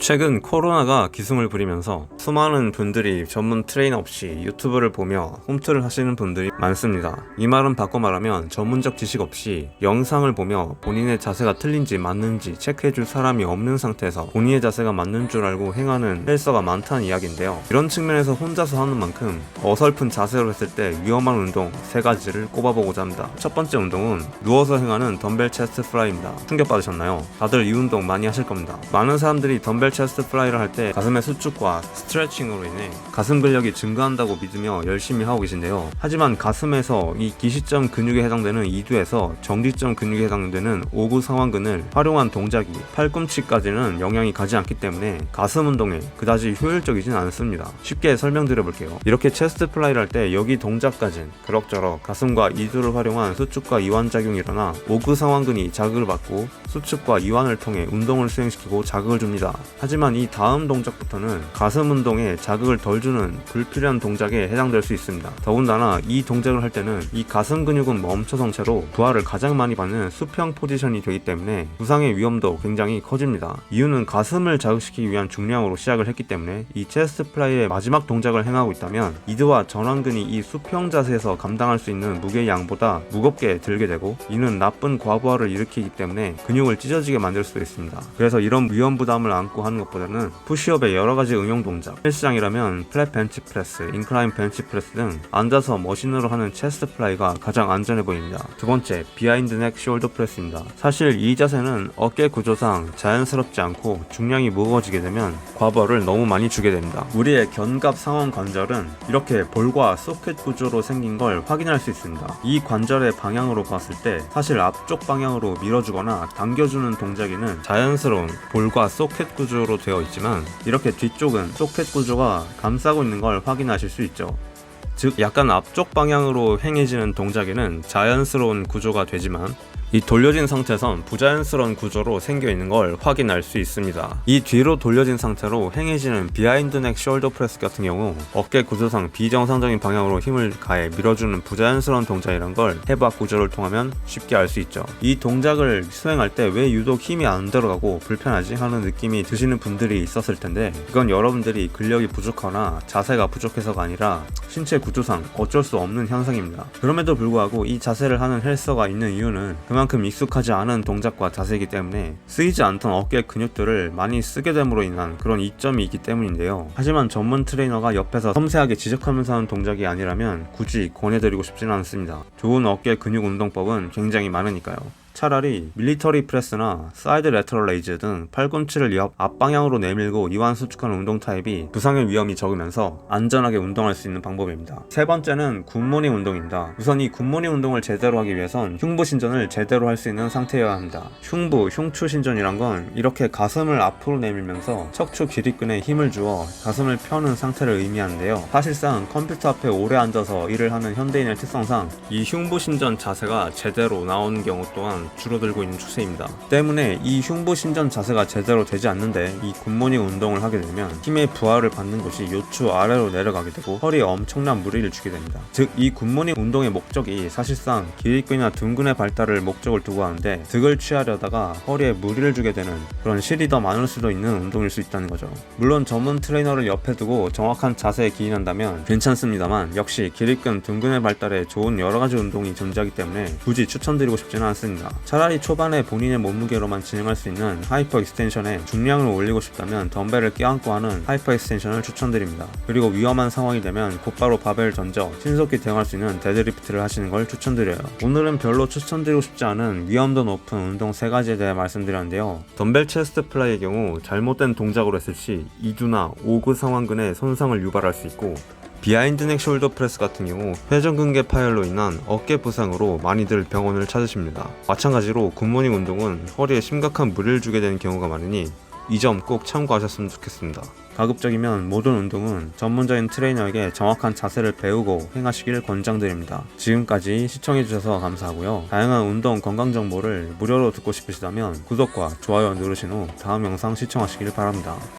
최근 코로나가 기승을 부리면서 수많은 분들이 전문 트레이너 없이 유튜브를 보며 홈트를 하시는 분들이 많습니다. 이 말은 바꿔 말하면 전문적 지식 없이 영상을 보며 본인의 자세가 틀린지 맞는지 체크해줄 사람이 없는 상태에서 본인의 자세가 맞는 줄 알고 행하는 헬서가 많다는 이야기인데요. 이런 측면에서 혼자서 하는 만큼 어설픈 자세로 했을 때 위험한 운동 3가지를 꼽아보고자 합니다. 첫 번째 운동은 누워서 행하는 덤벨 체스트 플라이입니다. 충격받으셨나요? 다들 이 운동 많이 하실 겁니다. 많은 사람들이 덤벨 체스트 플라이를 할 때 가슴의 수축과 스트레칭으로 인해 가슴 근력이 증가한다고 믿으며 열심히 하고 계신데요. 하지만 가슴에서 이 기시점 근육에 해당되는 2두에서 정지점 근육에 해당되는 5구 상완근을 활용한 동작이 팔꿈치까지는 영향이 가지 않기 때문에 가슴 운동에 그다지 효율적이진 않습니다. 쉽게 설명드려 볼게요. 이렇게 체스트 플라이를 할 때 여기 동작까진 그럭저럭 가슴과 2두를 활용한 수축과 이완작용이 일어나 5구 상완근이 자극을 받고 수축과 이완을 통해 운동을 수행시키고 자극을 줍니다. 하지만 이 다음 동작부터는 가슴 운동에 자극을 덜 주는 불필요한 동작에 해당될 수 있습니다. 더군다나 이 동작을 할 때는 이 가슴 근육은 멈춰선 채로 부하를 가장 많이 받는 수평 포지션이 되기 때문에 부상의 위험도 굉장히 커집니다. 이유는 가슴을 자극시키기 위한 중량으로 시작을 했기 때문에 이 체스트 플라이의 마지막 동작을 행하고 있다면 이드와 전완근이 이 수평 자세에서 감당할 수 있는 무게의 양보다 무겁게 들게 되고 이는 나쁜 과부하를 일으키기 때문에 근육을 찢어지게 만들 수도 있습니다. 그래서 이런 위험 부담을 안고 하는 것보다는 푸시업의 여러가지 응용 동작, 헬스장이라면 플랫 벤치 프레스, 인클라인 벤치 프레스 등 앉아서 머신으로 하는 체스트 플라이가 가장 안전해 보입니다. 두 번째, 비하인드 넥 숄더 프레스입니다. 사실 이 자세는 어깨 구조상 자연스럽지 않고 중량이 무거워지게 되면 과부하를 너무 많이 주게 됩니다. 우리의 견갑 상완 관절은 이렇게 볼과 소켓 구조로 생긴 걸 확인할 수 있습니다. 이 관절의 방향으로 봤을 때 사실 앞쪽 방향으로 밀어주거나 당겨주는 동작에는 자연스러운 볼과 소켓 구조로 되어 있지만 이렇게 뒤쪽은 소켓 구조가 감싸고 있는 걸 확인하실 수 있죠. 즉 약간 앞쪽 방향으로 행해지는 동작에는 자연스러운 구조가 되지만 이 돌려진 상태에선 부자연스러운 구조로 생겨있는 걸 확인할 수 있습니다. 이 뒤로 돌려진 상태로 행해지는 비하인드 넥 숄더 프레스 같은 경우 어깨 구조상 비정상적인 방향으로 힘을 가해 밀어주는 부자연스러운 동작이란 걸 해부학 구조를 통하면 쉽게 알 수 있죠. 이 동작을 수행할 때 왜 유독 힘이 안 들어가고 불편하지 하는 느낌이 드시는 분들이 있었을 텐데 이건 여러분들이 근력이 부족하거나 자세가 부족해서가 아니라 신체 구조상 어쩔 수 없는 현상입니다. 그럼에도 불구하고 이 자세를 하는 헬서가 있는 이유는 그만큼 익숙하지 않은 동작과 자세이기 때문에 쓰이지 않던 어깨 근육들을 많이 쓰게 됨으로 인한 그런 이점이 있기 때문인데요. 하지만 전문 트레이너가 옆에서 섬세하게 지적하면서 하는 동작이 아니라면 굳이 권해드리고 싶지는 않습니다. 좋은 어깨 근육 운동법은 굉장히 많으니까요. 차라리 밀리터리 프레스나 사이드 레터럴 레이즈 등 팔꿈치를 옆 앞방향으로 내밀고 이완 수축하는 운동 타입이 부상의 위험이 적으면서 안전하게 운동할 수 있는 방법입니다. 세 번째는 굿모닝 운동입니다. 우선 이 굿모닝 운동을 제대로 하기 위해선 흉부 신전을 제대로 할 수 있는 상태여야 합니다. 흉추 신전이란 건 이렇게 가슴을 앞으로 내밀면서 척추 기립근에 힘을 주어 가슴을 펴는 상태를 의미하는데요. 사실상 컴퓨터 앞에 오래 앉아서 일을 하는 현대인의 특성상 이 흉부 신전 자세가 제대로 나오는 경우 또한 줄어들고 있는 추세입니다. 때문에 이 흉부 신전 자세가 제대로 되지 않는데 이 굿모닝 운동을 하게 되면 힘의 부하를 받는 곳이 요추 아래로 내려가게 되고 허리에 엄청난 무리를 주게 됩니다. 즉 이 굿모닝 운동의 목적이 사실상 기립근이나 둔근의 발달을 목적을 두고 하는데 득을 취하려다가 허리에 무리를 주게 되는 그런 실이 더 많을 수도 있는 운동일 수 있다는 거죠. 물론 전문 트레이너를 옆에 두고 정확한 자세에 기인한다면 괜찮습니다만 역시 기립근, 둔근의 발달에 좋은 여러가지 운동이 존재하기 때문에 굳이 추천드리고 싶지는 않습니다. 차라리 초반에 본인의 몸무게로만 진행할 수 있는 하이퍼 익스텐션에 중량을 올리고 싶다면 덤벨을 껴안고 하는 하이퍼 익스텐션을 추천드립니다. 그리고 위험한 상황이 되면 곧바로 바벨을 던져 신속히 대응할 수 있는 데드리프트를 하시는 걸 추천드려요. 오늘은 별로 추천드리고 싶지 않은 위험도 높은 운동 3가지에 대해 말씀드렸는데요. 덤벨 체스트 플라이의 경우 잘못된 동작으로 했을 시 2두나 5구 상완근에 손상을 유발할 수 있고 비하인드 넥 숄더 프레스 같은 경우 회전근개 파열로 인한 어깨 부상으로 많이들 병원을 찾으십니다. 마찬가지로 굿모닝 운동은 허리에 심각한 무리를 주게 되는 경우가 많으니 이 점 꼭 참고하셨으면 좋겠습니다. 가급적이면 모든 운동은 전문적인 트레이너에게 정확한 자세를 배우고 행하시길 권장드립니다. 지금까지 시청해주셔서 감사하고요. 다양한 운동 건강 정보를 무료로 듣고 싶으시다면 구독과 좋아요 누르신 후 다음 영상 시청하시길 바랍니다.